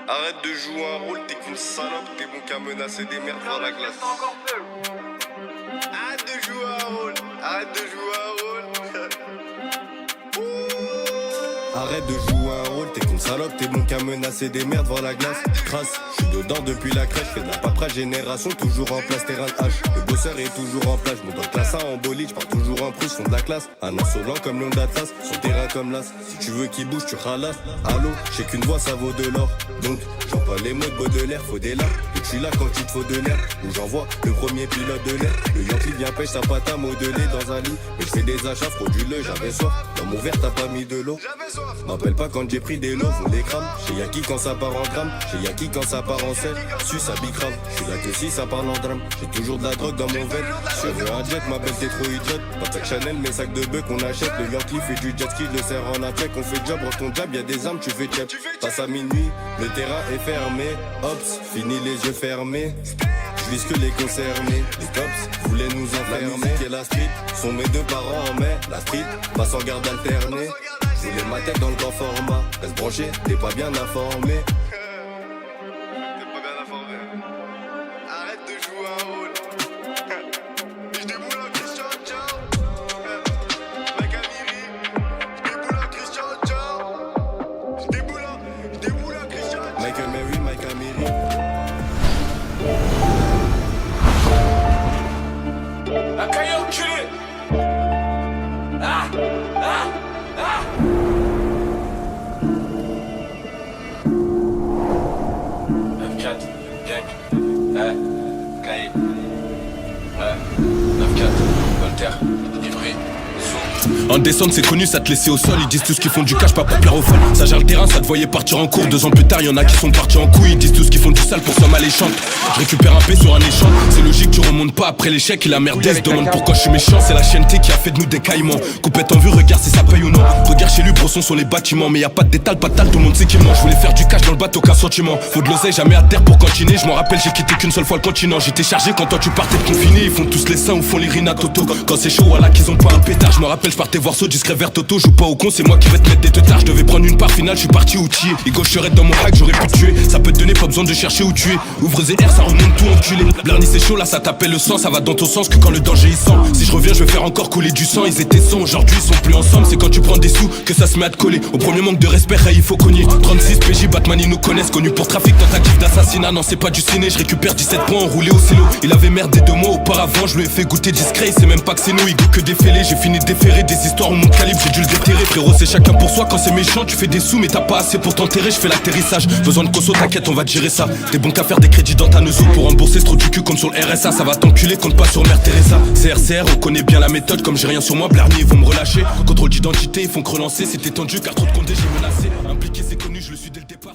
Arrête de jouer un rôle, t'es qu'une salope, t'es bon qu'à menacer des merdes dans la glace. Arrête de jouer un rôle, arrête de jouer un rôle. Arrête de jouer un rôle, t'es qu'une salope, t'es bon qu'à menacer des merdes devant la glace. Crasse, j'suis dedans depuis la crèche, fais de la paperasse génération, toujours en place, terrain de H. Le bosseur est toujours en place, j'monte dans le classe A en bolide, j'pars toujours en prise, fond de la classe. Un insolent comme Léon d'Atlas, son terrain comme l'as. Si tu veux qu'il bouge, tu ralasses. Allô, j'sais qu'une voix ça vaut de l'or. Donc, j'emploie les mots de Baudelaire, faut des larmes. Et j'suis là quand il te faut de l'air. Où j'envoie le premier pilote de l'air. Le Yankee vient pêche sa pâte à modeler dans un lit. Et j'fais des achats frauduleux, j'avais soif. Dans mon verre, t'as pas mis de l'eau. M'appelle pas quand j'ai pris des lots, on les crame. Chez Yaki quand ça part en gramme, chez Yaki quand ça part en sel. Sus à bicrave, j'suis là que si ça parle en drame. J'ai toujours de la drogue dans mon verre. Je veux un jet, ma belle t'es trop idiote. Pas de Chanel, mes sacs de bœufs qu'on achète. Le Yankee fait du jet ski, je le serre en check. On fait job, ton job, y'a des armes, tu fais check. Passe à minuit, le terrain est fermé. Hops, fini les yeux fermés. Je vise que les concernés. Les cops voulaient nous enfermer. La musique et la street sont mes deux parents en mai. La street passe en garde alternée. Je voulais ma tête dans le grand format. Reste branché, t'es pas bien informé. T'es pas bien informé. Arrête de jouer un rôle. Je déboule en Christian Dior. Mike Amiri. Je déboule en Christian Dior. Je déboule en Christian Dior. Mike Amiri, Mike Amiri. La caille enculé. Ah, ah, ah. 9-4, gang, cahier, 9-4, Voltaire, livré, En descente c'est connu, ça te laissait au sol. Ils disent tous qu'ils font du cash, pas pour plaire aux folles. Ça gère le terrain, ça te voyait partir en cours. 2 ans plus tard, y'en a qui sont partis en couille. Ils disent tous qu'ils font du sale pour somme alléchante. Je récupère un P sur un échange. C'est logique, tu remontes pas après l'échec. Et la merde se demande pourquoi je suis méchant. C'est la chienneté qui a fait de nous des caïmans. Coupette en vue, regarde si ça paye ou non. Regarde chez lui, brosson sur les bâtiments. Mais y a pas de détal, pas de tal, tout le monde sait qu'il ment. Je voulais faire du cash dans le bateau, aucun sentiment. Faut de l'oseille, jamais à terre pour continuer. Je m'en rappelle, j'ai quitté qu'une seule fois le continent. J'étais chargé quand toi tu partais de confiné. Ils font tous les seins ou font les rina toto. Quand c'est chaud, voilà qu'ils ont pas un pétard. Je me rappelle, je partais voir saut discret vers Toto. Joue pas au con, c'est moi qui vais te mettre des teutards. Je devais prendre une part finale, je suis parti outillé. Et gaucherait dans mon hack, j'aurais pu te tuer. Ça peut te donner, pas besoin de chercher où tu es. Ouvre ZR, ça remonte tout enculé. Blarny c'est chaud, là ça t'appelle le sang. Ça va dans ton sens que quand le danger il sent. Si je reviens, je vais faire encore couler du sang. Ils étaient sans, aujourd'hui ils sont plus ensemble. C'est quand tu prends des sous que ça se met à te coller. Au premier manque de respect, il faut cogner. 36 PJ, Batman ils nous connaissent. Connu pour trafic, tentative d'assassinat. Non, c'est pas du ciné, je récupère 17 points enroulé au silo. Il avait merdé 2 mois auparavant, je lui ai fait goûter discret. Il sait même pas que c'est nous, il goûte que des fêlés. J'ai fini de déférer des histoires où mon calibre, j'ai dû le déterrer. Frérot, c'est chacun pour soi, quand c'est méchant, tu fais des sous, mais t'as pas assez pour t'enterrer. Je fais l'atterrissage, besoin de cosso, t'inquiète, on va te gérer ça. T'es bon qu'à faire des crédits dans ta neusou pour rembourser ce trou du cul comme sur le RSA. Ça va t'enculer, compte pas sur Mère Teresa. CRCR, on connaît bien la méthode, comme j'ai rien sur moi, Blarny, ils vont me relâcher. Contrôle d'identité, ils font que relancer. C'était tendu car trop de condés, j'ai menacé. Impliqué, c'est connu, je le suis dès le départ.